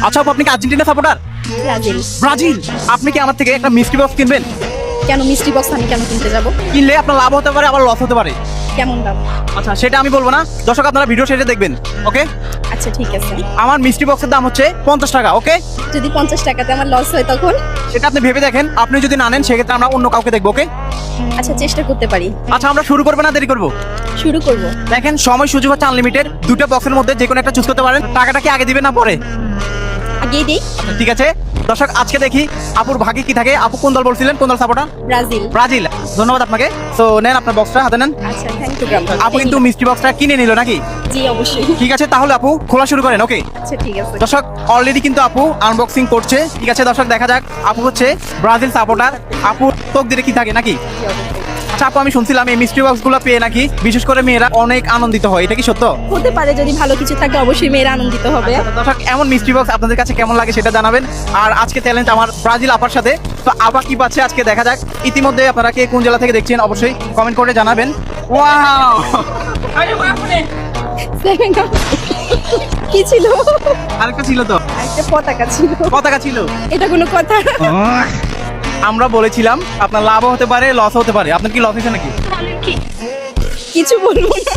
আচ্ছা আপু, আপনি কি আর্জেন্টিনা সাপোর্টার? ব্রাজিল। ব্রাজিল। আপনি কি আমার থেকে একটা মিষ্টি বক্স কিনবেন? কেন মিষ্টি বক্স আমি কেন কিনতে যাব? কিনলে আপনার লাভ হতে পারে, আবার লস হতে পারে। কেমন দাম? আচ্ছা সেটা আমি বলবো না, দর্শক আপনারা ভিডিও শেষে দেখবেন। ওকে, আচ্ছা ঠিক আছে। আমার মিষ্টি বক্সের দাম হচ্ছে 50 টাকা। ওকে, যদি 50 টাকাতে আমার লস হয় তখন? সেটা আপনি ভেবে দেখেন। আপনি যদি না নেন সেক্ষেত্রে আমরা অন্য কাউকে দেখবো। ওকে, আচ্ছা চেষ্টা করতে পারি। আচ্ছা আমরা শুরু করবো না দেরি করবো? শুরু করব। দেখেন সময় সুযোগ হচ্ছে আনলিমিটেড। দুটো বক্সের মধ্যে যে কোনো একটা চুজ করতে পারেন। টাকাটা কি আগে দিবেন না পরে? আগেই দেই। আচ্ছা ঠিক আছে, দর্শক আজকে দেখি আপুর ভাগ্যে কি থাকে। আপু কোন দল বলছিলেন, কোন দল সাপোর্টার? ব্রাজিল। ব্রাজিল। ধন্যবাদ আপনাকে। তো নেন আপনার বক্সটা হাতে নেন। আচ্ছা থ্যাংক ইউ। আপু কিন্তু মিষ্টি বক্সটা কিনে নিল নাকি? জি অবশ্যই। ঠিক আছে, তাহলে আপু খোলা শুরু করেন। ওকে আচ্ছা ঠিক আছে। দর্শক অলরেডি কিন্তু আপু আনবক্সিং করছে। ঠিক আছে দর্শক, দেখা যাক। আপু হচ্ছে ব্রাজিল সাপোর্টার। আপু তোক দিলে কি থাকে নাকি? জি, অবশ্যই। আচ্ছা আপু, আমি শুনছিলাম এই মিষ্টি বক্স গুলো পেয়ে নাকি বিশেষ করে মেয়েরা অনেক আনন্দিত হয়, এটা কি সত্য? হতে পারে, যদি ভালো কিছু থাকে অবশ্যই মেয়েরা আনন্দিত হবে। দর্শক এমন মিষ্টি বক্স আপনাদের কাছে কেমন লাগে সেটা জানাবেন। আর আজকে চ্যালেঞ্জ আমার ব্রাজিল আপার সাথে। তো আপা কি পাচ্ছে আজকে দেখা যাক। ইতিমধ্যে আপনারা কে কোন জেলা থেকে দেখছেন অবশ্যই কমেন্ট করে জানাবেন। ওয়াও, কি ছিল? আরেকটা ছিল তো, একটা পতাকা ছিল। পতাকা ছিল। এটা কোনো কথা? আমরা বলেছিলাম আপনার লাভও হতে পারে, লস হতে পারে। আপনার কি লস হয়েছে নাকি? কিছু বলবো না।